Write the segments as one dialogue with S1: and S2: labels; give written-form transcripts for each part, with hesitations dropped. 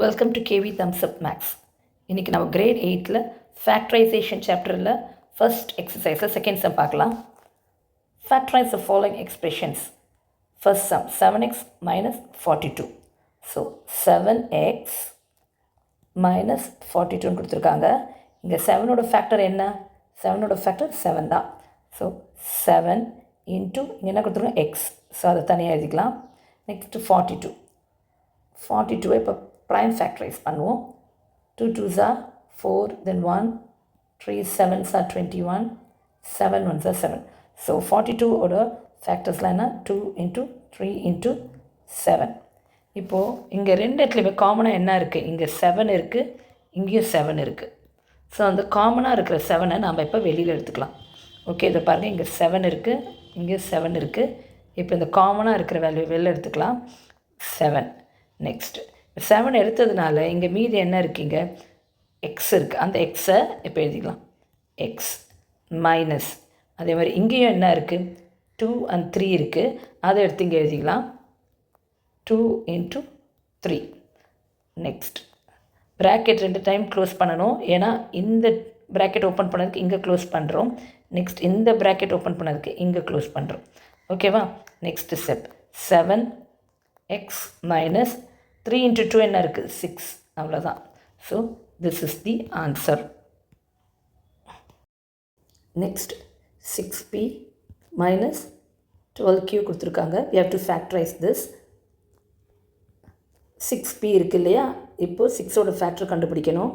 S1: Welcome to KV thumbs up maths. இன்றைக்கி நம்ம grade 8ல் ஃபேக்டரைசேஷன் சாப்டரில் ஃபர்ஸ்ட் எக்ஸசைஸை செகண்ட் சம் பார்க்கலாம். Factorise the following expressions. First sum 7x minus 42. So 7x minus 42ன்னு கொடுத்துருக்காங்க. இங்கே 7ஓட ஃபேக்டர் என்ன? 7ஓட ஃபேக்டர் 7 தான். ஸோ 7 இன்ட்டு இங்கே என்ன கொடுத்துருக்கோம்? எக்ஸ். ஸோ அதை தனியாக எழுதிக்கலாம். நெக்ஸ்ட்டு 42 இப்போ ப்ரைம் ஃபேக்டரைஸ் பண்ணுவோம். 2 2s are 4, then 1, 3 7s are 21, 7 1s are 7. So 42ஓட ஃபேக்டர்ஸ்லாம் என்ன? 2 into 3 into 7. இப்போது இங்கே ரெண்டு இடத்துலையுமே காமனாக என்ன இருக்குது? இங்கே 7 இருக்குது, இங்கேயும் 7 இருக்குது. ஸோ அந்த காமனாக இருக்கிற 7ஐ நாம் இப்போ வெளியில் எடுத்துக்கலாம். ஓகே, இதை பாருங்கள், இங்கே 7 இருக்குது, இங்கேயும் 7 இருக்குது. இப்போ இந்த காமனாக இருக்கிற வேல்யூ வெளில எடுத்துக்கலாம். 7. நெக்ஸ்ட்டு 7 எடுத்ததுனால இங்கே மீதி என்ன இருக்குங்க? எக்ஸ் இருக்குது. அந்த எக்ஸை இப்போ எழுதிக்கலாம். எக்ஸ் மைனஸ், அதே மாதிரி இங்கேயும் என்ன இருக்குது? 2 and 3 இருக்குது. அதை எடுத்து இங்கே எழுதிக்கலாம். 2 into 3. Next bracket 2 time close பண்ணணும். ஏன்னா இந்த ப்ராக்கெட் ஓப்பன் பண்ணதுக்கு இங்கே க்ளோஸ் பண்ணுறோம். நெக்ஸ்ட் இந்த ப்ராக்கெட் ஓப்பன் பண்ணதுக்கு இங்கே க்ளோஸ் பண்ணுறோம். ஓகேவா? Next step 7x minus 3 into 2 என்ன இருக்குது? 6. அவ்வளோதான். So this is the answer. Next 6p minus 12q கொடுத்துருக்காங்க. we have to factorize this. 6p இருக்குது இல்லையா? இப்போது 6ஓட ஃபேக்டர் கண்டுபிடிக்கணும்.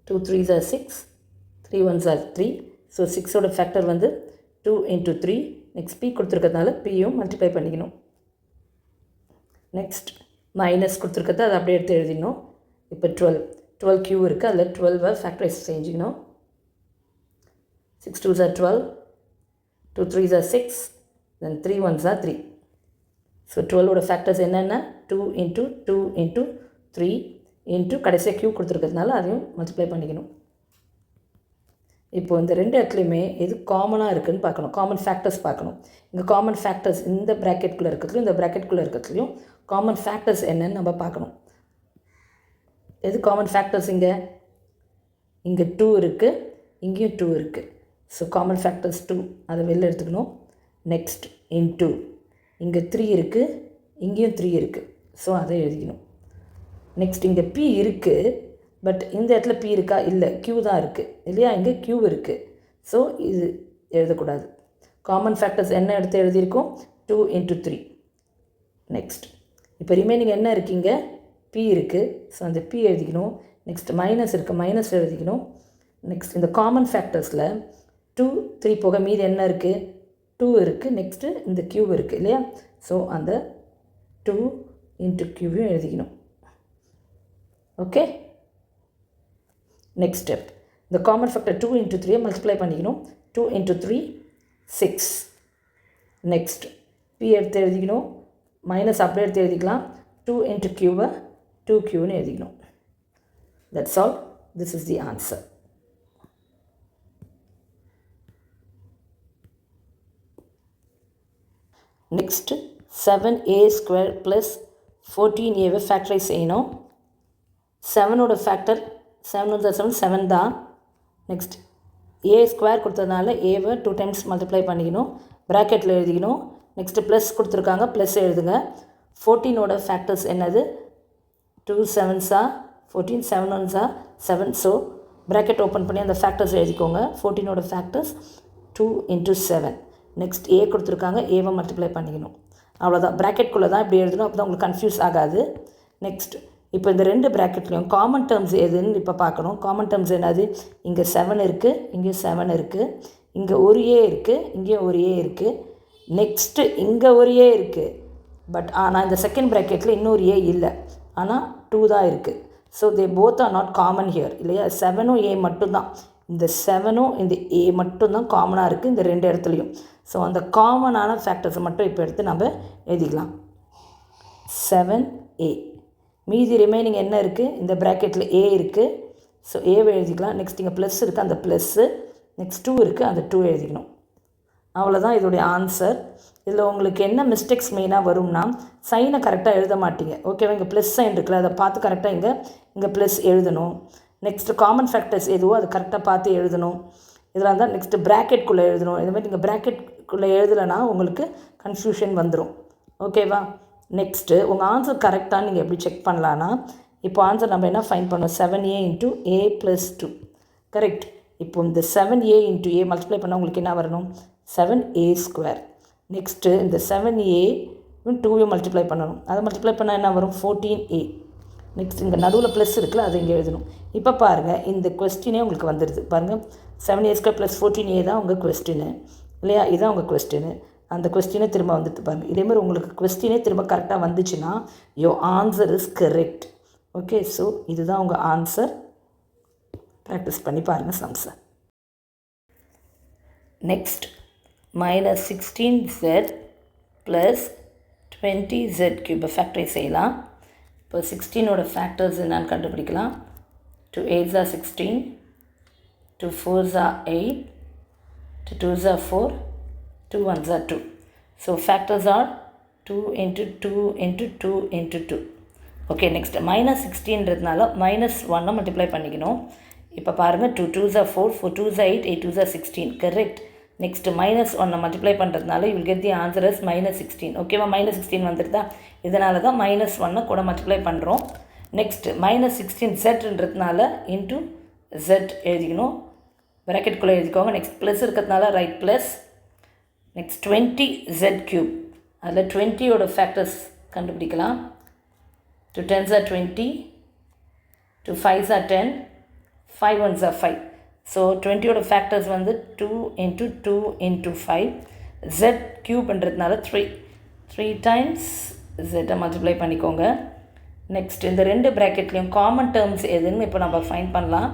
S1: 2 3s are 6, 3 1s are 3. So 6ஓட factor வந்து 2 into 3. நெக்ஸ்ட் p கொடுத்துருக்கிறதுனால pயும் மல்டிப்ளை பண்ணிக்கணும். நெக்ஸ்ட் மைனஸ் கொடுத்துருக்கிறத அதை அப்படியே எடுத்து எழுதிக்கணும். இப்போ 12q இருக்குது, அதில் 12 ஃபேக்டரைஸ் செஞ்சுக்கணும். 6 2s are 12, 2 3s are 6, then 3 1s are 3. So 12ஓட factors என்னென்ன? 2 into 2 into 3 into கடைசியாக q கொடுத்துருக்கிறதுனால அதையும் மல்டிப்ளை பண்ணிக்கணும். இப்போது இந்த ரெண்டு இடத்துலையுமே எது காமனாக இருக்குதுன்னு பார்க்கணும். காமன் ஃபேக்டர்ஸ் பார்க்கணும். இங்கே காமன் ஃபேக்டர்ஸ் இந்த ப்ராக்கெட்குள்ளே இருக்கிறதுலையும் இந்த ப்ராக்கெட்குள்ளே இருக்கிறதுலையும் காமன் ஃபேக்டர்ஸ் என்னன்னு நம்ம பார்க்கணும். எது காமன் ஃபேக்டர்ஸ்? இங்கே 2 இருக்குது, இங்கேயும் 2 இருக்குது. ஸோ காமன் ஃபேக்டர்ஸ் 2, அதை வெளில எடுத்துக்கணும். நெக்ஸ்ட் இன்டூ இங்கே 3 இருக்குது, இங்கேயும் 3 இருக்குது. ஸோ அதை எழுதிக்கணும். நெக்ஸ்ட் இங்கே p இருக்குது, பட் இந்த இடத்துல p இருக்கா? இல்லை, q தான் இருக்குது இல்லையா? இங்கே q இருக்குது. ஸோ இது எழுதக்கூடாது. காமன் ஃபேக்டர்ஸ் என்ன எடுத்து எழுதியிருக்கோம்? 2 into 3. நெக்ஸ்ட் இப்போ ரிமைனிங் என்ன இருக்கீங்க? p இருக்குது. ஸோ அந்த p எழுதிக்கணும். நெக்ஸ்ட் மைனஸ் இருக்குது, மைனஸ் எழுதிக்கணும். நெக்ஸ்ட் இந்த காமன் ஃபேக்டர்ஸில் 2 3 போக மீதி என்ன இருக்குது? 2 இருக்குது. நெக்ஸ்ட்டு இந்த q இருக்குது இல்லையா? ஸோ அந்த 2 into q-யும் எழுதிக்கணும். ஓகே, நெக்ஸ்ட் ஸ்டெப் இந்த காமன் ஃபேக்டர் 2 into 3 மல்டிப்ளை பண்ணிக்கணும். 2 into 3 6. நெக்ஸ்ட் p எடுத்து எழுதிக்கணும். மைனஸ் அப்படியே எடுத்து எழுதிக்கலாம். 2 into q-வை 2q-ன்னு எழுதிக்கணும். That's all. This is the answer. Next 7a² + 14a factorise செய்யணும். 7ஓட ஃபேக்டர் 7 தான். நெக்ஸ்ட் a² கொடுத்ததுனால ஏவை 2 டைம்ஸ் மல்டிப்ளை பண்ணிக்கணும். ப்ராக்கெட்டில் எழுதிக்கணும். நெக்ஸ்ட்டு ப்ளஸ் கொடுத்துருக்காங்க, ப்ளஸ் எழுதுங்க. 14ஓட ஃபேக்டர்ஸ் என்னது? 2 7s are 14, 7 1s are 7. So bracket open பண்ணி அந்த ஃபேக்டர்ஸ் எழுதிக்கோங்க. 14ஓட ஃபேக்டர்ஸ் 2 into 7. நெக்ஸ்ட் ஏ கொடுத்துருக்காங்க, ஏவை மல்டிப்ளை பண்ணிக்கணும். அவ்வளோதான். ப்ராக்கெட்குள்ளே தான் இப்படி எழுதணும், அப்போ தான் உங்களுக்கு கன்ஃபியூஸ் ஆகாது. நெக்ஸ்ட் இப்போ இந்த ரெண்டு ப்ராக்கெட்லேயும் காமன் டேர்ம்ஸ் எதுன்னு இப்போ பார்க்கணும். காமன் டேர்ம்ஸ் என்னது? இங்கே 7 இருக்குது, இங்கே 7 இருக்குது, இங்கே ஒரு ஏ இருக்குது, இங்கே ஒரு ஏ இருக்குது. நெக்ஸ்ட்டு இங்கே ஒரு ஏ இருக்குது, பட் ஆனால் இந்த செகண்ட் ப்ராக்கெட்டில் இன்னொரு ஏ இல்லை, ஆனால் 2 தான் இருக்குது. So they both are not common here இல்லையா? 7ம் ஏ மட்டும்தான். இந்த 7ம் இந்த ஏ மட்டும்தான் காமனாக இருக்குது இந்த ரெண்டு இடத்துலையும். ஸோ அந்த காமனான ஃபேக்டர்ஸை மட்டும் இப்போ எடுத்து நம்ம எழுதிக்கலாம். 7a. மீதி ரிமைனிங் என்ன இருக்குது? இந்த ப்ராக்கெட்டில் a இருக்குது. ஸோ ஏவை எழுதிக்கலாம். நெக்ஸ்ட் இங்கே ப்ளஸ் இருக்குது, அந்த ப்ளஸ்ஸு. நெக்ஸ்ட் 2 இருக்குது, அந்த 2 எழுதிக்கணும். அவ்வளோதான் இதோடைய ஆன்சர். இதில் உங்களுக்கு என்ன மிஸ்டேக்ஸ் மெயினாக வரும்னா சைனை கரெக்டாக எழுத மாட்டீங்க. ஓகேவா, இங்கே ப்ளஸ் சைன் இருக்குல்ல, அதை பார்த்து கரெக்டாக இங்கே ப்ளஸ் எழுதணும். நெக்ஸ்ட்டு காமன் ஃபேக்டர்ஸ் எதுவோ அது கரெக்டாக பார்த்து எழுதணும். இதெல்லாம் தான். நெக்ஸ்ட்டு ப்ராக்கெட்குள்ளே எழுதணும். இது மாதிரி நீங்கள் ப்ராக்கெட்குள்ளே எழுதலைன்னா உங்களுக்கு கன்ஃபியூஷன் வந்துடும். ஓகேவா. நெக்ஸ்ட்டு உங்கள் ஆன்சர் கரெக்டாக நீங்கள் எப்படி செக் பண்ணலான்னா, இப்போ ஆன்சர் நம்ம என்ன ஃபைண்ட் பண்ணோம், 7a × a + 2. கரெக்ட். இப்போ இந்த 7a × a மல்டிப்ளை பண்ணால் உங்களுக்கு என்ன வரணும், 7a². நெக்ஸ்ட்டு இந்த 7a 2 மல்டிப்ளை பண்ணணும். அதை மல்டிப்ளை பண்ணால் என்ன வரும், 14a. நெக்ஸ்ட் இங்கே நடுவில் ப்ளஸ் இருக்குல்ல, அதை இங்கே எழுதணும். இப்போ பாருங்கள், இந்த கொஸ்டினே உங்களுக்கு வந்துடுது பாருங்கள். 7a² + 14a தான் உங்கள் கொஸ்டின் இல்லையா, இதுதான் உங்கள் கொஸ்டின். அந்த கொஸ்டினே திரும்ப வந்துட்டு பாருங்கள். இதேமாதிரி உங்களுக்கு கொஸ்டினே திரும்ப கரெக்டாக வந்துச்சுன்னா your answer is correct. Okay, so இதுதான் உங்கள் ஆன்சர். ப்ராக்டிஸ் பண்ணி பாருங்கள் சம்ஸை. நெக்ஸ்ட் -16z + 20z³ ஃபேக்டரைஸ் செய்யலாம். இப்போ 16ஓட ஃபேக்டர்ஸ் என்னன்னு கண்டுபிடிக்கலாம். 2 8s are 16, 2 4s are 8, 2 2s are 4, 2 1s are 2. So factors are 2 × 2 × 2 × 2. Okay, next -16ன்றதுனால -1 multiply பண்ணிக்கணும். இப்போ பாருங்கள், 2 2s are 4, 4 2s are 8, 8 2s are 16. Correct. Next -1 multiply பண்ணுறதுனால you will get the answer is -16. ஓகேவா, -16 வந்துடுதா, இதனால தான் -1 கூட மல்டிப்ளை பண்ணுறோம். நெக்ஸ்ட்டு -16zன்றதுனால இன்ட்டு z எழுதிக்கணும், ப்ராக்கெட்குள்ளே எழுதிக்கோங்க. நெக்ஸ்ட் ப்ளஸ் இருக்கிறதுனால ரைட் ப்ளஸ். நெக்ஸ்ட் 20z³, அதில் 20ஓட ஃபேக்டர்ஸ் கண்டுபிடிக்கலாம். 2 10s are 20, 2 5s are 10, 5 1s are 5. So 20ஓட ஃபேக்டர்ஸ் வந்து 2 × 2 × 5. z³ 3 டைம்ஸ் z மல்டிப்ளை பண்ணிக்கோங்க. நெக்ஸ்ட் இந்த ரெண்டு ப்ராக்கெட்லேயும் காமன் டேர்ம்ஸ் எதுன்னு இப்போ நம்ம ஃபைண்ட் பண்ணலாம்.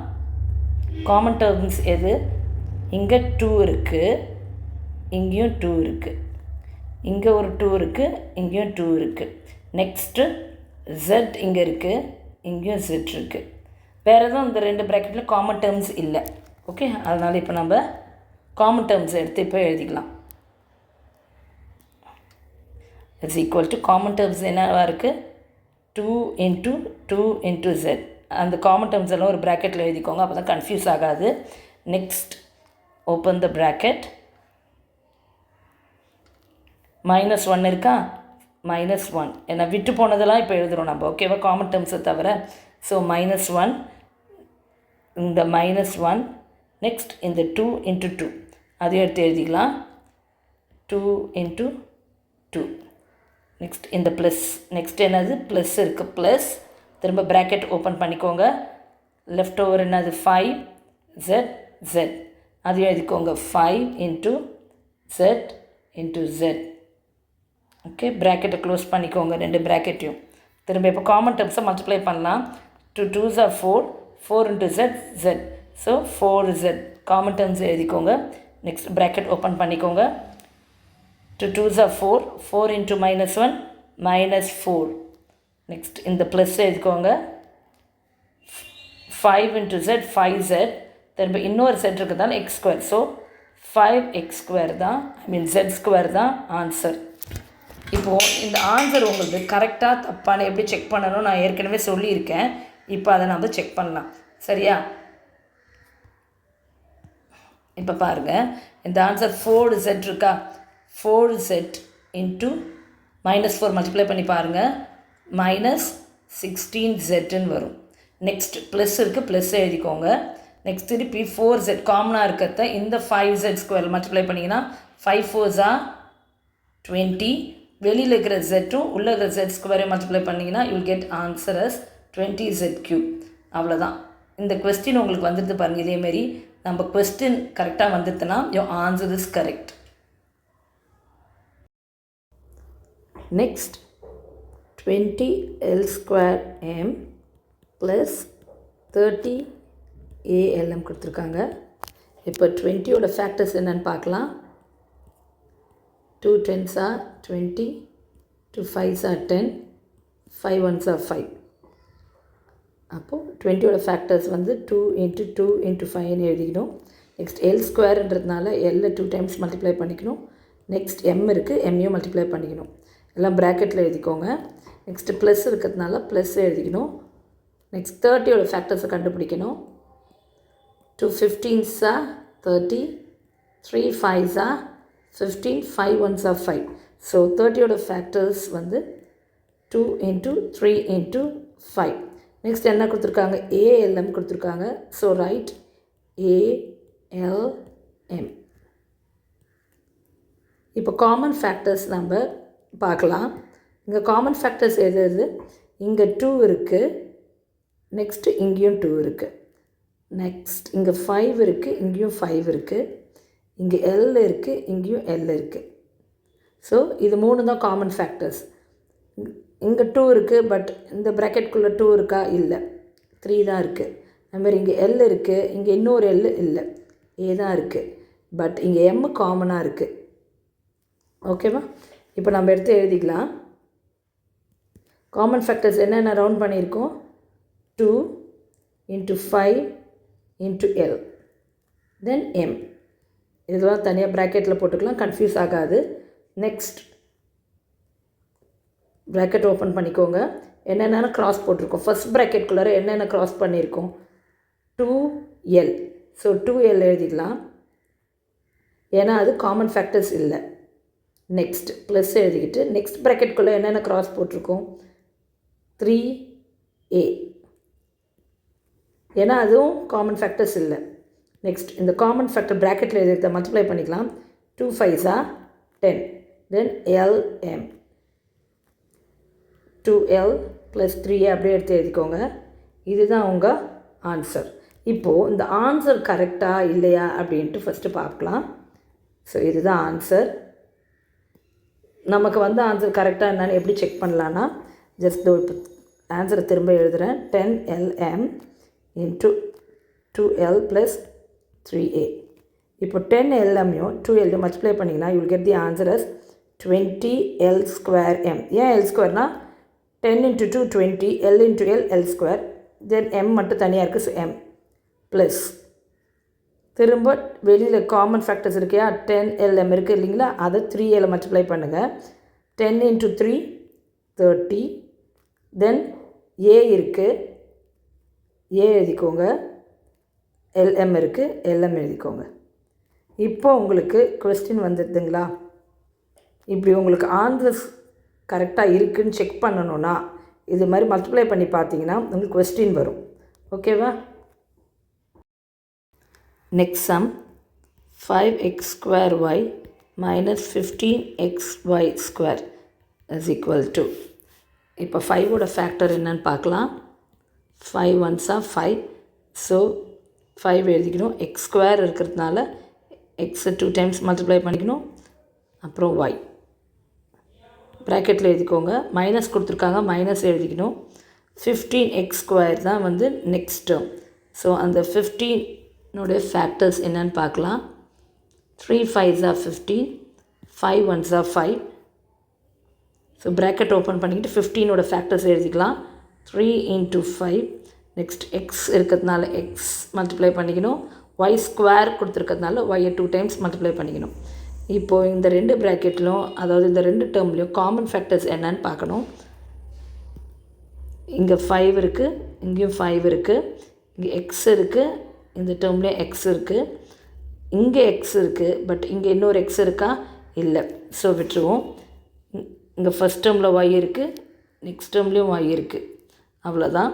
S1: காமன் டேர்ம்ஸ் எது, இங்கே 2 இருக்குது, இங்கேயும் 2 இருக்குது, இங்கே ஒரு 2 இருக்குது, இங்கேயும் 2 இருக்குது. நெக்ஸ்ட்டு z இங்கே இருக்குது, இங்கேயும் z இருக்குது. வேறு எதுவும் இந்த ரெண்டு ப்ராக்கெட்டில் காமன் டேர்ம்ஸ் இல்லை. ஓகே, அதனால் இப்போ நம்ம காமன் டேர்ம்ஸ் எடுத்து இப்போ எழுதிக்கலாம். It's equal to common terms என்னவாக இருக்குது, 2 × 2 × z. அந்த காமன் டேர்ம்ஸ் எல்லாம் ஒரு ப்ராக்கெட்டில் எழுதிக்கோங்க, அப்போ தான் கன்ஃபியூஸ் ஆகாது. Next open the bracket. -1 இருக்கா, -1 ஏன்னா விட்டு போனதெல்லாம் இப்போ எழுதுகிறோம் நம்ம. ஓகேவா, காமன் டேர்ம்ஸை தவிர. ஸோ -1, இந்த -1, நெக்ஸ்ட் இந்த 2 × 2 அதையும் எடுத்து எழுதிக்கலாம். 2 × 2. நெக்ஸ்ட் இந்த ப்ளஸ். நெக்ஸ்ட் என்னது, ப்ளஸ் இருக்குது, ப்ளஸ். திரும்ப ப்ராக்கெட் ஓப்பன் பண்ணிக்கோங்க. லெஃப்ட் ஓவர் என்னது, 5z z, அதையும் எழுதிக்கோங்க. 5 × z × z. ஓகே, ப்ராக்கெட்டை க்ளோஸ் பண்ணிக்கோங்க, ரெண்டு ப்ராக்கெட்டையும். திரும்ப இப்போ காமன் டேர்ம்ஸை மல்டிப்ளை பண்ணலாம். 2 2s are 4, 4 × z z. So 4z common terms எழுதிக்கோங்க. நெக்ஸ்ட் ப்ராக்கெட் ஓப்பன் பண்ணிக்கோங்க. 2 2s are 4, 4 × -1 -4. நெக்ஸ்ட் இந்த ப்ளஸ் எழுதிக்கோங்க. 5 × z 5z. திரும்ப இன்னொரு z இருக்குதான x². ஸோ 5x² தான், z² தான் ஆன்சர். இப்போது இந்த ஆன்சர் உங்களுக்கு கரெக்டாக தப்பான எப்படி செக் பண்ணணும் நான் ஏற்கனவே சொல்லியிருக்கேன். இப்போ அதை நம்ம செக் பண்ணலாம், சரியா. இப்போ பாருங்கள், இந்த ஆன்சர் 4z இருக்கா, 4z × -4 மல்டிப்ளை பண்ணி பாருங்கள், -16zன்னு வரும். நெக்ஸ்ட் ப்ளஸ் இருக்குது, ப்ளஸ் எழுதிக்கோங்க. நெக்ஸ்ட் திருப்பி 4z காமனாக இருக்கிறத இந்த 5z² மல்டிப்ளை பண்ணிங்கன்னா 5 4s are 20. வெளியில் இருக்கிற ஜெட்டும் உள்ளே இருக்கிற z² மல்டிப்ளை பண்ணிங்கன்னா you will get answer as 20z³. அவ்வளோதான். இந்த கொஸ்டின் உங்களுக்கு வந்துடுது பாருங்கள். இதேமாரி நம்ம கொஸ்டின் கரெக்டாக வந்துடுதுன்னா your answer is correct. Next 20l² + 30alm கொடுத்துருக்காங்க. இப்போ 20ஓட ஃபேக்டர்ஸ் என்னென்னு பார்க்கலாம். 2 10s are 20, 2 5s are 10, 5 1s are 5. அப்போது 20ஓட ஃபேக்டர்ஸ் வந்து 2 × 2 × 5ன்னு எழுதிக்கணும். நெக்ஸ்ட் எல் ஸ்கொயர்ன்றதுனால எல்லை 2 டைம்ஸ் மல்டிப்ளை பண்ணிக்கணும். நெக்ஸ்ட் எம் இருக்குது, எம்மையும் மல்டிப்ளை பண்ணிக்கணும். எல்லாம் ப்ராக்கெட்டில் எழுதிக்கோங்க. நெக்ஸ்ட்டு ப்ளஸ் இருக்கிறதுனால ப்ளஸ் எழுதிக்கணும். நெக்ஸ்ட் 30யோட ஃபேக்டர்ஸை கண்டுபிடிக்கணும். 2 15s are 30, 3 5s are 15, 5 1s are 5. So 30யோட factors வந்து 2 into 3 into 5. நெக்ஸ்ட் என்ன கொடுத்துருக்காங்க, ஏஎல்எம் கொடுத்துருக்காங்க. So right ALM. இப்போ காமன் ஃபேக்டர்ஸ் நம்ம பார்க்கலாம். இங்கே காமன் ஃபேக்டர்ஸ் எது, இங்கே 2 இருக்குது, நெக்ஸ்ட்டு இங்கேயும் 2 இருக்குது, நெக்ஸ்ட் இங்கே 5 இருக்குது, இங்கேயும் 5 இருக்குது, இங்கே எல் இருக்குது, இங்கேயும் எல் இருக்குது. ஸோ இது 3 தான் காமன் ஃபேக்டர்ஸ். இங்கே 2 இருக்குது, பட் இந்த ப்ராக்கெட்குள்ளே 2 இருக்கா, இல்லை, 3 தான் இருக்குது. அதுமாதிரி இங்கே எல் இருக்குது, இங்கே இன்னொரு எல் இல்லை, ஏ தான் இருக்குது, பட் இங்கே எம் காமனாக இருக்குது. ஓகேவா? இப்போ நம்ம எடுத்து எழுதிக்கலாம். காமன் ஃபேக்டர்ஸ் என்னென்ன ரவுண்ட் பண்ணியிருக்கோம், 2 into 5 into L then M. இதெல்லாம் தனியாக ப்ராக்கெட்டில் போட்டுக்கலாம், கன்ஃபியூஸ் ஆகாது. நெக்ஸ்ட் ப்ராக்கெட் ஓப்பன் பண்ணிக்கோங்க. என்னென்ன க்ராஸ் போட்டிருக்கோம், ஃபஸ்ட் ப்ராக்கெட்குள்ளார என்னென்ன க்ராஸ் பண்ணியிருக்கோம், 2L. ஸோ 2L எழுதிக்கலாம், ஏன்னா அது காமன் ஃபேக்டர்ஸ் இல்லை. நெக்ஸ்ட் ப்ளஸ் எழுதிக்கிட்டு நெக்ஸ்ட் ப்ராக்கெட்குள்ளே என்னென்ன க்ராஸ் போட்டிருக்கோம், 3A, ஏன்னா அதுவும் காமன் ஃபேக்டர்ஸ் இல்லை. நெக்ஸ்ட் இந்த காமன் ஃபேக்டர் ப்ராக்கெட்டில் எழுதி மல்டிப்ளை பண்ணிக்கலாம். 2 5s are 10, then LM 2L + 3A அப்படியே எடுத்து எழுதிக்கோங்க. இதுதான் உங்கள் ஆன்சர். இப்போது இந்த ஆன்சர் கரெக்டாக இல்லையா அப்படின்ட்டு ஃபஸ்ட்டு பார்க்கலாம். ஸோ இதுதான் ஆன்சர். நமக்கு வந்து ஆன்சர் கரெக்டாக என்னன்னு எப்படி செக் பண்ணலான்னா, ஜஸ்ட் இப்போ ஆன்சரை திரும்ப எழுதுகிறேன். 10LM into 2L + 3A. இப்போ 10LMையும் 2L மல்டிப்ளை பண்ணிங்கன்னா you will get the answer as 20L²M. ஏன் L ஸ்கொயர்னால் 10 into 2 20, L into L L square, then M மட்டும் தனியாக இருக்குது. ஸோ M ப்ளஸ் திரும்ப வெளியில் காமன் ஃபேக்டர்ஸ் இருக்கையா, 10LM இருக்குது இல்லைங்களா, அதை 3L மல்டிப்ளை பண்ணுங்கள். 10 into 3 30, தென் A இருக்குது, ஏ எழுதிக்கோங்க, எல்எம் இருக்குது, எல்எம் எழுதிக்கோங்க. இப்போ உங்களுக்கு கொஸ்டின் வந்துடுதுங்களா? இப்படி உங்களுக்கு ஆன்சர்ஸ் கரெக்டாக இருக்குதுன்னு செக் பண்ணணுன்னா இது மாதிரி மல்டிப்ளை பண்ணி பார்த்தீங்கன்னா உங்களுக்கு கொஸ்டின் வரும். ஓகேவா? Next sum 5x² y - 15xy² = இப்போ 5ஓட ஃபேக்டர் என்னன்னு பார்க்கலாம். 5 1s are 5, ஸோ 5 எழுதிக்கணும். x² இருக்கிறதுனால எக்ஸை 2 டைம்ஸ் மல்டிப்ளை பண்ணிக்கணும். அப்புறம் y ப்ராக்கெட்டில் எழுதிக்கோங்க. மைனஸ் கொடுத்துருக்காங்க, மைனஸ் எழுதிக்கணும். 15x² தான் வந்து நெக்ஸ்ட் டேர்ம். ஸோ அந்த 15னுடைய ஃபேக்டர்ஸ் என்னன்னு பார்க்கலாம். 3 5s are 15, 5 1s are 5. So bracket open பண்ணிக்கிட்டு 15ஓட ஃபேக்டர்ஸ் எழுதிக்கலாம். 3 into 5, நெக்ஸ்ட் எக்ஸ் இருக்கிறதுனால எக்ஸ் மல்டிப்ளை பண்ணிக்கணும். y² கொடுத்துருக்கிறதுனால y 2 டைம்ஸ் மல்டிப்ளை பண்ணிக்கணும். இப்போது இந்த 2 ப்ராக்கெட்லையும், அதாவது இந்த 2 டேர்ம்லேயும் காமன் ஃபேக்டர்ஸ் என்னன்னு பார்க்கணும். இங்கே 5 இருக்குது, இங்கேயும் 5 இருக்குது, இங்கே எக்ஸ் இருக்குது, இந்த டேர்ம்லேயும் எக்ஸ் இருக்குது, இங்கே எக்ஸ் இருக்குது, பட் இங்கே இன்னொரு எக்ஸ் இருக்கா, இல்லை. ஸோ விட்டுருவோம். இங்கே ஃபஸ்ட் டேர்மில் y இருக்குது, நெக்ஸ்ட் டேர்ம்லேயும் y இருக்குது, அவ்வளோதான்.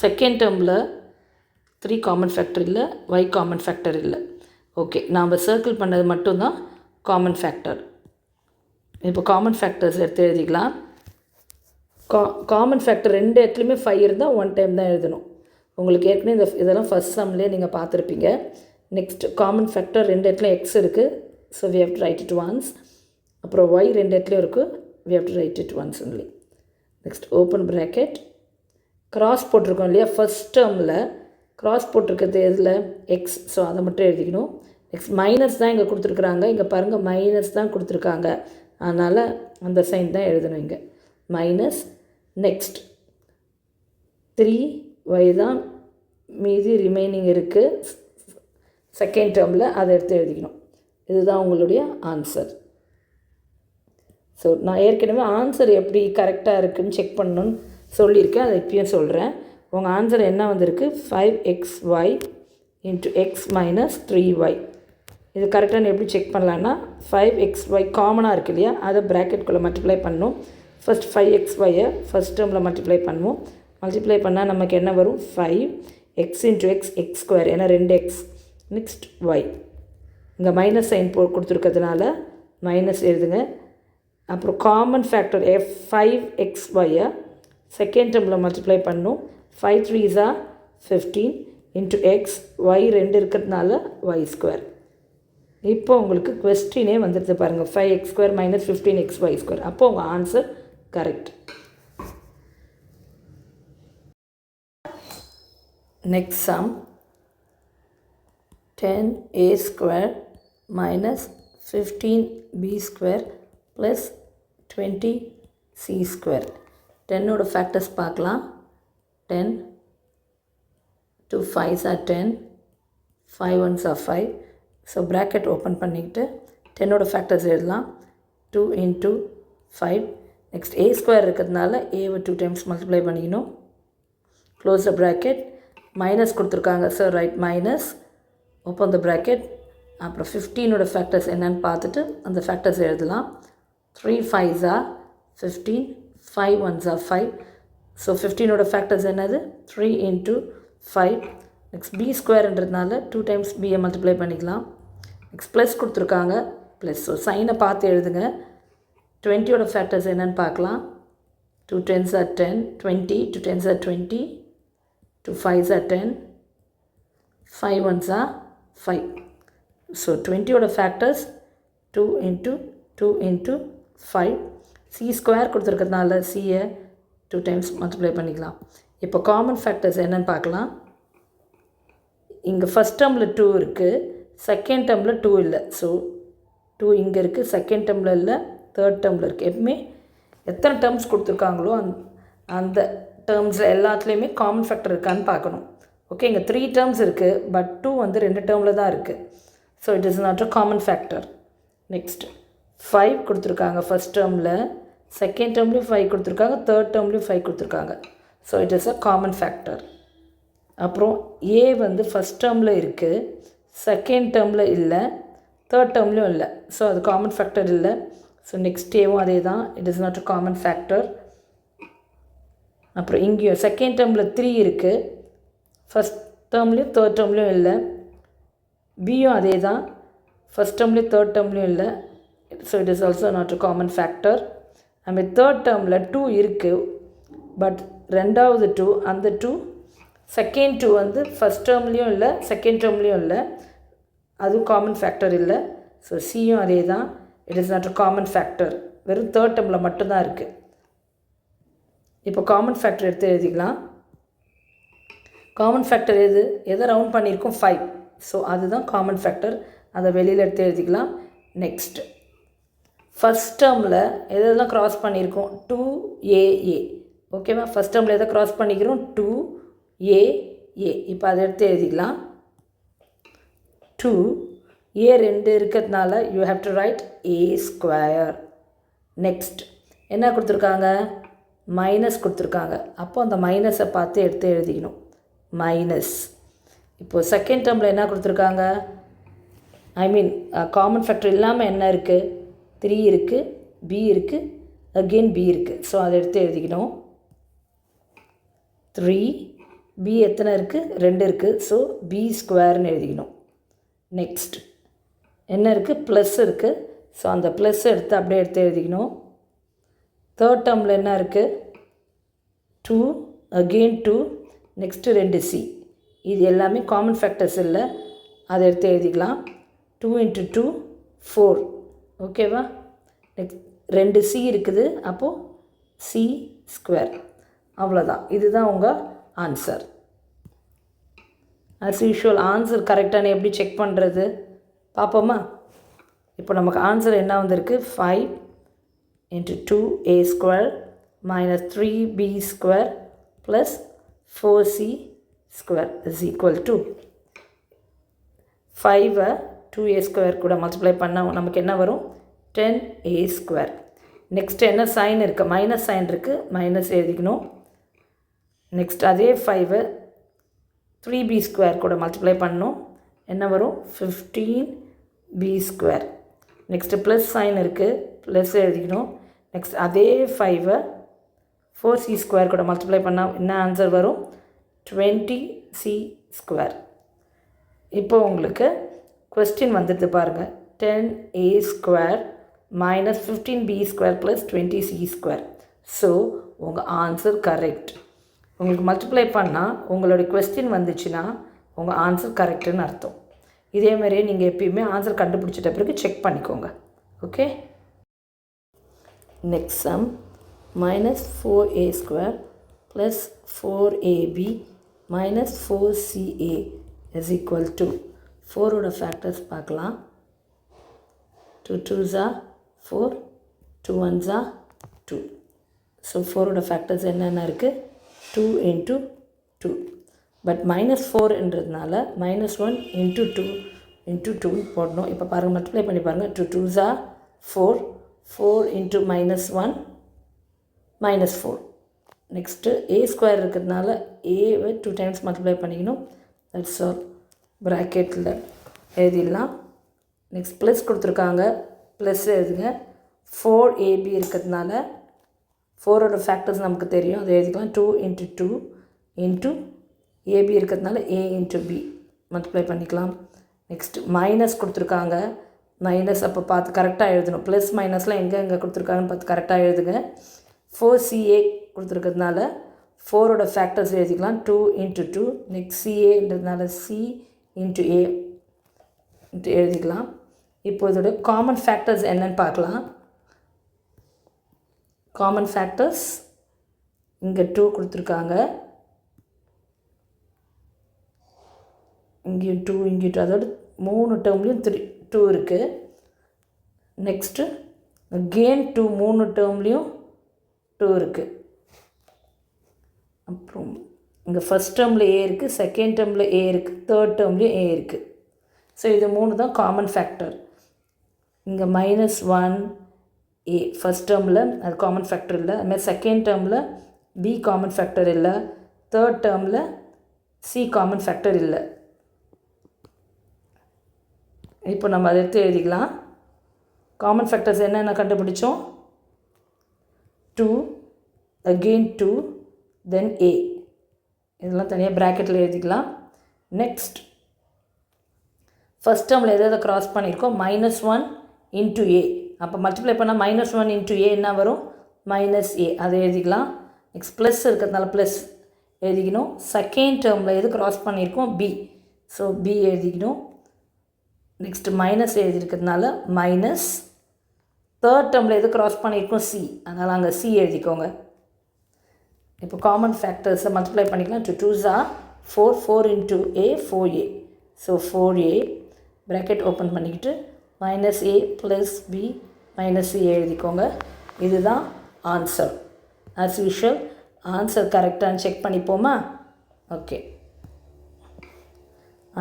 S1: செகண்ட் டேர்மில் 3 காமன் ஃபேக்டர் இல்லை, y காமன் ஃபேக்டர் இல்லை. ஓகே, நாம் சர்க்கிள் பண்ணது மட்டும்தான் காமன் ஃபேக்டர். இப்போ காமன் ஃபேக்டர்ஸ் எடுத்து எழுதிக்கலாம். காமன் ஃபேக்டர் 2 இடத்துலையுமே 5 இருந்தால் 1 டைம் தான் எழுதணும். உங்களுக்கு ஏற்கனவே இதெல்லாம் ஃபஸ்ட் சம்லேயே நீங்கள் பார்த்துருப்பீங்க. நெக்ஸ்ட் காமன் ஃபேக்டர் 2 இடத்துலையும் எக்ஸ் இருக்குது, so we have to write it once. அப்புறம் y 2 இடத்துலையும் இருக்குது, we have to write it once only. Next open bracket, cross போட்டிருக்கோம் இல்லையா, ஃபஸ்ட் டேர்மில் கிராஸ் போட்டிருக்கிறது எதில், எக்ஸ், ஸோ அதை மட்டும் எழுதிக்கணும். நெக்ஸ்ட் மைனஸ் தான் இங்கே கொடுத்துருக்குறாங்க, இங்கே பாருங்கள் மைனஸ் தான் கொடுத்துருக்காங்க, அதனால் அந்த சைன் தான் எழுதணும் இங்கே, மைனஸ். நெக்ஸ்ட் 3y தான் மீதி ரிமைனிங் இருக்குது, செகண்ட் டேர்மில் அதை எடுத்து எழுதிக்கணும். இதுதான் உங்களுடைய ஆன்சர். ஸோ நான் ஏற்கனவே ஆன்சர் எப்படி கரெக்டாக இருக்குதுன்னு செக் பண்ணணுன்னு சொல்லியிருக்கேன், அதை இப்பயும் சொல்கிறேன். உங்கள் ஆன்சர் என்ன வந்திருக்கு? 5xy into X minus 3y. இது கரெக்டாக எப்படி செக் பண்ணலான்னா 5xy காமனாக இருக்குது இல்லையா, அதை ப்ராக்கெட்குள்ளே மல்டிப்ளை பண்ணணும். ஃபஸ்ட் 5xyயை ஃபஸ்ட் டேர்மில் மல்டிப்ளை பண்ணுவோம். மல்டிப்ளை பண்ணால் நமக்கு என்ன வரும்? 5x into X X square, ஏன்னா 2x. நெக்ஸ்ட் ஒய், இங்கே மைனஸ் சைன் கொடுத்துருக்கிறதுனால மைனஸ் எழுதுங்க. அப்புறம் காமன் ஃபேக்டர் 5xyயை செகண்ட் டேர்மில் மல்டிப்ளை பண்ணணும். 5 3s are 15 into X, Y 2 இருக்கிறதுனால ஒய் ஸ்கொயர். இப்போ உங்களுக்கு கொஸ்டினே வந்துடுது பாருங்கள், 5x square minus 15xy square. அப்போ உங்கள் answer correct. Next sum, 10a square minus 15b square plus 20c square. 10ஓட ஃபேக்டர்ஸ் பார்க்கலாம். 10 2 5s are 10, 5 1s are 5. So bracket open பண்ணிக்கிட்டு 10ஓட ஃபேக்டர்ஸ் எழுதலாம். 2 இன்ட்டு 5. நெக்ஸ்ட் a ஸ்கொயர் இருக்கிறதுனால ஏவை 2 டைம்ஸ் மல்டிப்ளை பண்ணிக்கணும். Close the bracket. Minus கொடுத்துருக்காங்க, so right minus, open the bracket. அப்புறம் 15ஓட factors என்னென்னு பார்த்துட்டு அந்த ஃபேக்டர்ஸ் எழுதலாம். 3 5s are 15, 5 1s are 5. So 15ஓட factors என்னது? 3 இன்ட்டு 5. நெக்ஸ்ட் பி ஸ்கொயர்ன்றதுனால 2 டைம்ஸ் பியை மல்டிப்ளை பண்ணிக்கலாம். நெக்ஸ்ட் ப்ளஸ் கொடுத்துருக்காங்க, ப்ளஸ். ஸோ சைனை பார்த்து எழுதுங்க. 20ஓட ஃபேக்டர்ஸ் என்னென்னு பார்க்கலாம். 2 10s are 10, 20, 2 10s are 20, 2 5s are 10, 5 1s are 5. So 20ஓட factors 2 into 2 into 5. C square கொடுத்துருக்கிறதுனால சியை 2 டைம்ஸ் மல்டிப்ளை பண்ணிக்கலாம். இப்போ காமன் ஃபேக்டர்ஸ் என்னென்னு பார்க்கலாம். இங்கே ஃபஸ்ட் டேர்மில் 2 இருக்குது, செகண்ட் டேர்மில் 2 இல்லை. ஸோ 2 இங்கே இருக்குது, செகண்ட் டேர்மில் இல்லை, தேர்ட் டேர்மில் இருக்குது. எப்பவுமே எத்தனை டேர்ம்ஸ் கொடுத்துருக்காங்களோ அந்த டேர்ம்ஸில் எல்லாத்துலேயுமே காமன் ஃபேக்டர் இருக்கான்னு பார்க்கணும். ஓகே, இங்கே 3 டேர்ம்ஸ் இருக்குது, பட் 2 வந்து 2 டேர்மில் தான் இருக்குது. So it is not a common factor. Next 5 கொடுத்துருக்காங்க ஃபஸ்ட் டேர்மில், செகண்ட் டேர்ம்லேயும் 5 கொடுத்துருக்காங்க, தேர்ட் டேர்ம்லேயும் 5 கொடுத்துருக்காங்க. So it is a common factor. அப்புறம் ஏ வந்து ஃபஸ்ட் டேர்மில் இருக்குது, செகண்ட் டேர்மில் இல்லை, தேர்ட் டேர்ம்லேயும் இல்லை. ஸோ அது காமன் ஃபேக்டர் இல்லை. ஸோ நெக்ஸ்ட் ஏவும் அதே தான், it is not a common factor. அப்புறம் இங்கேயும் செகண்ட் டேர்மில் 3 இருக்குது, ஃபஸ்ட் டேர்ம்லேயும் தேர்ட் டேர்ம்லேயும் இல்லை. பியும் அதே தான், ஃபஸ்ட் டேர்ம்லேயும் தேர்ட் டேர்ம்லேயும் இல்லை. So it is also not a common factor. அதுமாதிரி தேர்ட் டேர்மில் 2 இருக்குது, பட் ரெண்டாவது 2, அந்த 2 செகண்ட் 2 வந்து ஃபஸ்ட் டேர்ம்லேயும் இல்லை, செகண்ட் டேர்ம்லேயும் இல்லை, அதுவும் காமன் ஃபேக்டர் இல்லை. ஸோ சியும் அதே தான், it is not a common factor. வெறும் தேர்ட் டேர்மில் மட்டும்தான் இருக்குது. இப்போ காமன் ஃபேக்டர் எடுத்து எழுதிக்கலாம். காமன் ஃபேக்டர் எதை ரவுண்ட் பண்ணியிருக்கோம்? 5. ஸோ அதுதான் காமன் ஃபேக்டர், அதை வெளியில் எடுத்து எழுதிக்கலாம். நெக்ஸ்ட் ஃபஸ்ட் டேர்மில் எதெல்லாம் க்ராஸ் பண்ணியிருக்கோம்? 2AA. ஓகேவா, ஃபஸ்ட் டேர்மில் எதை க்ராஸ் பண்ணிக்கிறோம்? 2AA. இப்போ அதை எடுத்து எழுதிக்கலாம். 2A 2 இருக்கிறதுனால you have to right a square. Next என்ன கொடுத்துருக்காங்க? மைனஸ் கொடுத்துருக்காங்க. அப்போ அந்த மைனஸை பார்த்து எடுத்து எழுதிக்கணும், மைனஸ். இப்போது செகண்ட் டேர்மில் என்ன கொடுத்துருக்காங்க? காமன் ஃபேக்டர் இல்லாமல் என்ன இருக்குது? 3 இருக்குது, b இருக்குது, அகெயின் b இருக்குது. ஸோ அதை எடுத்து எழுதிக்கணும். 3, b எத்தனை இருக்குது? 2 இருக்குது. ஸோ b ஸ்கொயர்னு எழுதிக்கணும். நெக்ஸ்ட் என்ன இருக்குது? ப்ளஸ் இருக்குது. ஸோ அந்த ப்ளஸ் எடுத்து அப்படியே எடுத்து எழுதிக்கணும். தேர்ட் டேர்மில் என்ன இருக்குது? 2, அகெயின் 2, நெக்ஸ்ட்டு 2c. இது எல்லாமே காமன் ஃபேக்டர்ஸ் இல்லை, அதை எடுத்து எழுதிக்கலாம். 2 இன்ட்டு 2 4. ஓகேவா, நெக்ஸ்ட் 2c இருக்குது, அப்போது c ஸ்கொயர். அவ்வளோதான், இதுதான் உங்கள் ஆன்சர். ஆஸ் யூஷுவல் ஆன்சர் கரெக்டானு எப்படி செக் பண்ணுறது பார்ப்போமா? இப்போ நமக்கு ஆன்சர் என்ன வந்திருக்கு? 5 into 2a square minus 3b square plus 4c square is equal to 5 2a² கூட மல்டிப்ளை பண்ணால் நமக்கு என்ன வரும் 10a². நெக்ஸ்ட் என்ன சைன் இருக்குது, மைனஸ் சைன் இருக்குது, மைனஸ் எழுதிக்கணும். நெக்ஸ்ட் அதே 5 3b² கூட மல்டிப்ளை பண்ணணும், என்ன வரும் 15b². நெக்ஸ்ட்டு ப்ளஸ் சைன் இருக்குது, ப்ளஸ் எழுதிக்கணும். நெக்ஸ்ட் அதே 5 4c² கூட மல்டிப்ளை பண்ணால் என்ன ஆன்சர் வரும் 20c². இப்போ உங்களுக்கு கொஸ்டின் வந்துட்டு பாருங்கள், 10a² minus 15b² plus 20c². So உங்கள் ஆன்சர் கரெக்ட். உங்களுக்கு மல்டிப்ளை பண்ணால் உங்களுடைய கொஸ்டின் வந்துச்சுன்னா உங்கள் ஆன்சர் கரெக்டுன்னு அர்த்தம். இதே மாதிரியே நீங்கள் எப்பயுமே ஆன்சர் கண்டுபிடிச்சிட்ட பிறகு செக் பண்ணிக்கோங்க. Okay, next sum -4a² plus 4ab minus 4ca is equal to 4ஓட ஃபேக்டர்ஸ் பார்க்கலாம். 2 2s are 4, 2 1s are 2. So 4ஓட ஃபேக்டர்ஸ் என்னென்ன இருக்குது 2 into 2. பட் -4ன்றதுனால -1 into 2 into 2 போடணும். இப்போ பாருங்கள், மல்டிப்ளை பண்ணி பாருங்கள். 2 2s are 4, 4 into -1 -4. Next a² இருக்கிறதுனால ஏவை 2 times மல்டிப்ளை பண்ணிக்கணும். That's all. ப்ராக்கெட்டில் எழுதிடலாம். நெக்ஸ்ட் ப்ளஸ் கொடுத்துருக்காங்க, ப்ளஸ் எழுதுங்க. 4ab இருக்கிறதுனால 4ஓட ஃபேக்டர்ஸ் நமக்கு தெரியும், அதை எழுதிக்கலாம். 2 into 2 into ab இருக்கிறதுனால a into b மல்டிப்ளை பண்ணிக்கலாம். நெக்ஸ்ட் மைனஸ் கொடுத்துருக்காங்க, மைனஸ் அப்போ பார்த்து கரெக்டாக எழுதணும். ப்ளஸ் மைனஸ்லாம் எங்கே கொடுத்துருக்காங்கன்னு பார்த்து கரெக்டாக எழுதுங்க. 4ca கொடுத்துருக்கிறதுனால 4ஓட ஃபேக்டர்ஸ் எழுதிக்கலாம். 2 into 2. நெக்ஸ்ட் caன்றதுனால c into a எழுதிக்கலாம். இப்போ இதோட காமன் ஃபேக்டர்ஸ் என்னன்னு பார்க்கலாம். காமன் ஃபேக்டர்ஸ் இங்கே 2 கொடுத்துருக்காங்க, இங்கேயும் 2 இங்கேயும் 2, அதோட 3 டேர்ம்லேயும் 2 இருக்குது. நெக்ஸ்ட்டு அகெயின் 2 3 டேர்ம்லேயும் 2 இருக்குது. அப்புறம் இங்கே ஃபஸ்ட் டேர்மில் a இருக்குது, செகண்ட் டேர்மில் a இருக்குது, தேர்ட் டேர்ம்லேயும் a இருக்குது. ஸோ இது 3 தான் காமன் ஃபேக்டர். இங்கே -1a ஃபஸ்ட் டேர்மில் அது காமன் ஃபேக்டர் இல்லை. அதுமாதிரி செகண்ட் டேர்மில் b காமன் ஃபேக்டர் இல்லை, தேர்ட் டேர்மில் c காமன் ஃபேக்டர் இல்லை. இப்போ நம்ம அதை எடுத்து எழுதிக்கலாம். காமன் ஃபேக்டர்ஸ் என்னென்ன கண்டுபிடிச்சோம், 2 அகெயின் 2 தென் a, இதெல்லாம் தனியாக ப்ராக்கெட்டில் எழுதிக்கலாம். நெக்ஸ்ட் ஃபஸ்ட் டேர்மில் எதை க்ராஸ் பண்ணியிருக்கோம், -1 into a. அப்போ மல்டிப்ளை பண்ணால் -1 into a என்ன வரும் -a, அதை எழுதிக்கலாம். நெக்ஸ்ட் ப்ளஸ் இருக்கிறதுனால ப்ளஸ் எழுதிக்கணும். செகண்ட் டேர்மில் எது க்ராஸ் பண்ணியிருக்கோம் b, ஸோ b எழுதிக்கணும். நெக்ஸ்ட்டு மைனஸ் எழுதியிருக்கிறதுனால மைனஸ். தேர்ட் டேர்மில் எது க்ராஸ் பண்ணியிருக்கோம் c, அதனால் அங்கே c எழுதிக்கோங்க. இப்போ காமன் ஃபேக்டர்ஸை மல்டிப்ளை பண்ணிக்கலாம். 2 2s are 4, 4 into a 4a. So 4a bracket open பண்ணிக்கிட்டு -a + b -c எழுதிக்கோங்க. இதுதான் ஆன்சர். ஆஸ் யூஷுவல் ஆன்சர் கரெக்டானு செக் பண்ணிப்போமா. ஓகே,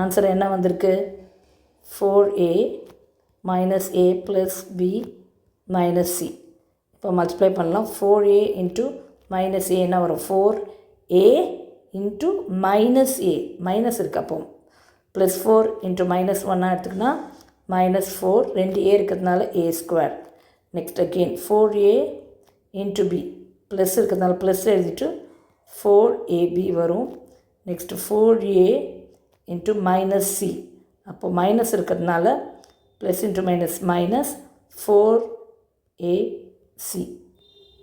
S1: ஆன்சர் என்ன வந்திருக்கு, 4a -a + b -c. இப்போ மல்டிப்ளை பண்ணலாம். 4a into -a என்ன வரும், 4a into -a, மைனஸ் இருக்குது. அப்போ +4 into -1 எடுத்துக்கினா -4, 2a இருக்கிறதுனால a². Next again 4a into b, plus இருக்கிறதுனால ப்ளஸ் எழுதிட்டு 4ab வரும். நெக்ஸ்ட்டு 4a into -c, அப்போ மைனஸ் இருக்கிறதுனால ப்ளஸ் இன்ட்டு மைனஸ் -4ac.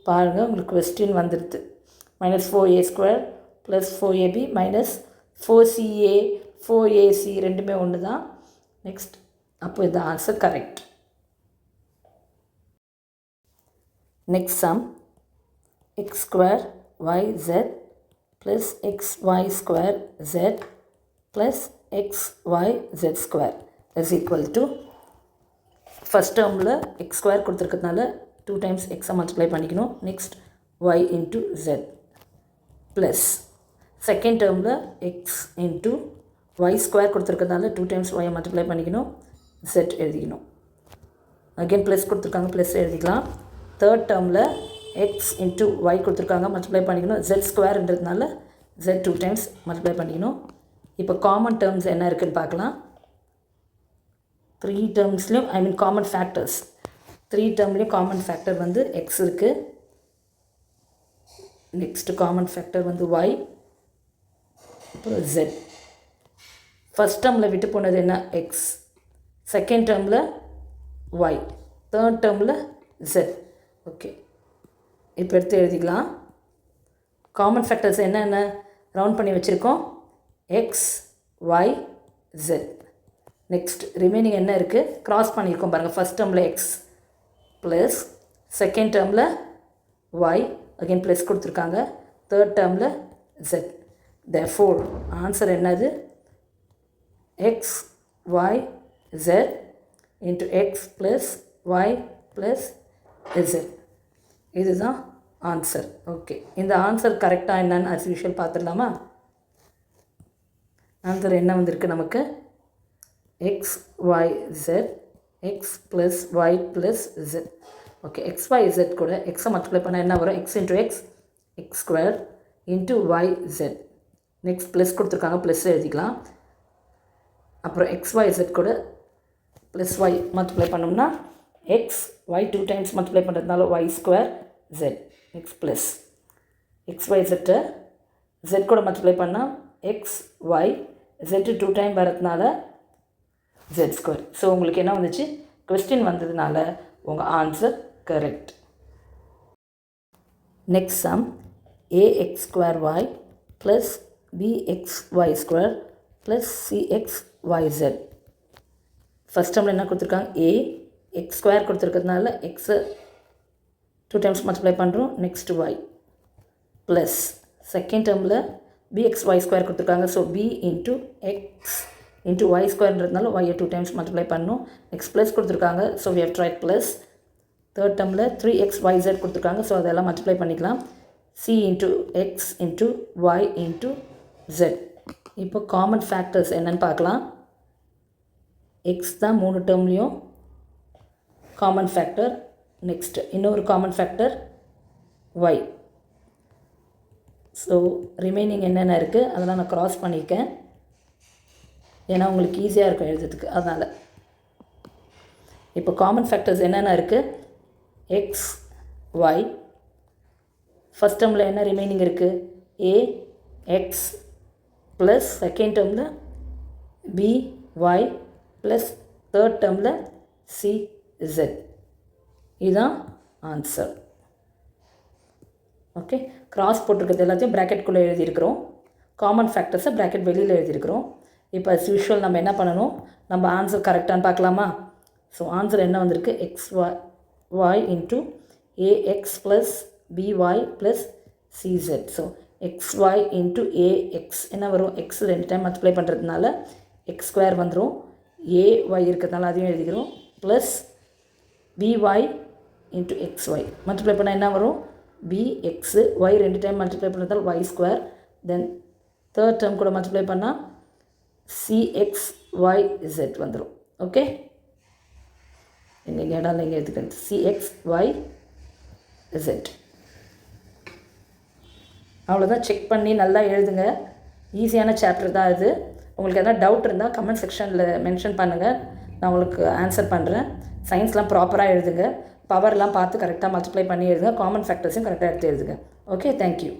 S1: பாருங்கள், உங்களுக்கு கொஸ்டின் வந்துடுது. -4a² + 4ab -4ca 4ac ரெண்டுமே ஒன்று தான். நெக்ஸ்ட் அப்போ இது answer correct. Next some x² yz + xy² z + xyz² is equal to, first டேர்மில் x² கொடுத்துருக்கிறதுனால 2 times x மல்டிப்ளை பண்ணிக்கணும். Next y into z plus second டேர்மில் x into y ஸ்கொயர் கொடுத்துருக்கறதால 2 டைம்ஸ் y மல்டிப்ளை பண்ணிக்கணும், z எழுதிக்கணும். Again plus கொடுத்துருக்காங்க, plus எழுதிக்கலாம். Third டேர்மில் x இன்ட்டு y கொடுத்துருக்காங்க, மல்டிப்ளை பண்ணிக்கணும். z ஸ்கொயர்ன்றதுனால z 2 டைம்ஸ் மல்டிப்ளை பண்ணிக்கணும். இப்போ காமன் டேர்ம்ஸ் என்ன இருக்குதுன்னு பார்க்கலாம். 3 டேர்ம்ஸ்லேயும் காமன் ஃபேக்டர்ஸ் 3 டேர்ம்லேயும் காமன் ஃபேக்டர் வந்து x இருக்குது. நெக்ஸ்ட்டு காமன் ஃபேக்டர் வந்து y, அப்புறம் z. ஃபஸ்ட் டேர்மில் விட்டு போனது என்ன? x. செகண்ட் டேர்மில் y, தேர்ட் டேர்மில் z. ஓகே, இப்போ எடுத்து எழுதிக்கலாம். காமன் ஃபேக்டர்ஸ் என்னென்ன ரவுண்ட் பண்ணி வச்சுருக்கோம்? x, y, z. Next remaining என்ன இருக்குது? க்ராஸ் பண்ணியிருக்கோம் பாருங்கள். ஃபஸ்ட் டேர்மில் x ப்ளஸ், செகண்ட் டேர்மில் y, அகெயின் ப்ளஸ் கொடுத்துருக்காங்க, தேர்ட் டேர்மில் z. therefore ஆன்சர் என்னது? x, y, z into x plus y plus z. இதுதான் ஆன்சர். ஓகே, இந்த ஆன்சர் கரெக்டாக என்னன்னு as usual பார்த்துடலாமா? ஆன்சர் என்ன வந்திருக்கு நமக்கு? x, y, z, x plus y plus z. Okay, x, y, z கூட எக்ஸை மல்டிப்ளை பண்ணால் என்ன வரும்? x into x, x square into y, z. Next plus கொடுத்துருக்காங்க, ப்ளஸ் எழுதிக்கலாம். அப்புறம் x, y, z கூட ப்ளஸ் y மல்டிப்ளை பண்ணோம்னா x, y 2 டைம்ஸ் மல்டிப்ளை பண்ணுறதுனால y square z. Next plus x, y, z z கூட மல்டிப்ளை பண்ணால் x, y, z 2 time வரதுனால z square. So உங்களுக்கு என்ன வந்துச்சு? கொஸ்டின் வந்ததுனால உங்கள் answer correct. Next some ax square y plus bxy square plus cxyz. First டேர்மில் என்ன கொடுத்துருக்காங்க? a x ஸ்கொயர் கொடுத்துருக்கிறதுனால எக்ஸை 2 டைம்ஸ் மல்டிப்ளை பண்ணுறோம். நெக்ஸ்ட் y ப்ளஸ் செகண்ட் டேர்மில் bxy ஸ்கொயர் கொடுத்துருக்காங்க. So b into x into y ஸ்கொயர்ன்றதுனால y 2 times multiply பண்ணணும். Next plus கொடுத்துருக்காங்க. So we have tried plus. Third டேர்மில் 3xyz கொடுத்துருக்காங்க. ஸோ அதெல்லாம் மல்டிப்ளை பண்ணிக்கலாம். c into x into y into z. இப்போ common factors என்னென்னு பார்க்கலாம். x தான் 3 டேர்ம்லேயும் காமன் ஃபேக்டர். நெக்ஸ்ட்டு இன்னொரு common factor y. So remaining என்னென்ன இருக்குது அதெல்லாம் நான் க்ராஸ் பண்ணியிருக்கேன், ஏன்னா உங்களுக்கு ஈஸியாக இருக்கும் எழுதுறதுக்கு, அதனால். இப்போ காமன் ஃபேக்டர்ஸ் என்னென்ன இருக்குது? x, y. ஃபஸ்ட் டேர்மில் என்ன ரிமைனிங் இருக்குது? a, x ப்ளஸ் செகண்ட் டேர்மில் b, y ப்ளஸ் தேர்ட் டேர்மில் c, z. இதுதான் ஆன்சர். ஓகே, கிராஸ் போட்டிருக்கிறது எல்லாத்தையும் ப்ராக்கெட்குள்ளே எழுதியிருக்கிறோம். காமன் ஃபேக்டர்ஸை ப்ராக்கெட் வெளியில் எழுதியிருக்கிறோம். இப்போ as usual நம்ம என்ன பண்ணணும்? நம்ம ஆன்சர் கரெக்டானு பார்க்கலாமா? ஸோ ஆன்சர் என்ன வந்திருக்கு? xy into ax plus by plus cz. So xy into ax என்ன வரும்? x 2 டைம் மல்டிப்ளை பண்ணுறதுனால x ஸ்கொயர் வந்துடும். ay இருக்கிறதுனால அதையும் எழுதிக்கிறோம். ப்ளஸ் by இன்ட்டு xy மல்டிப்ளை பண்ணால் என்ன வரும்? bx, y 2 டைம் மல்டிப்ளை பண்ணுறதால் y square. Then third term கூட மல்டிப்ளை பண்ணால் cxyz வந்துடும். ஓகே, எங்கள் இடம் இங்கே எடுத்துக்கிறது cxyz. அவ்வளோதான். செக் பண்ணி நல்லா எழுதுங்க. ஈஸியான சாப்டர் தான் இது. உங்களுக்கு எதாவது டவுட் இருந்தால் கமெண்ட் செக்ஷனில் மென்ஷன் பண்ணுங்கள், நான் உங்களுக்கு ஆன்சர் பண்ணுறேன். சயின்ஸ்லாம் ப்ராப்பராக எழுதுங்க. பவர்லாம் பார்த்து கரெக்டாக மல்டிப்ளை பண்ணி எழுதுங்க. காமன் ஃபேக்டர்ஸையும் கரெக்டாக எடுத்து எழுதுங்க. Okay, thank you.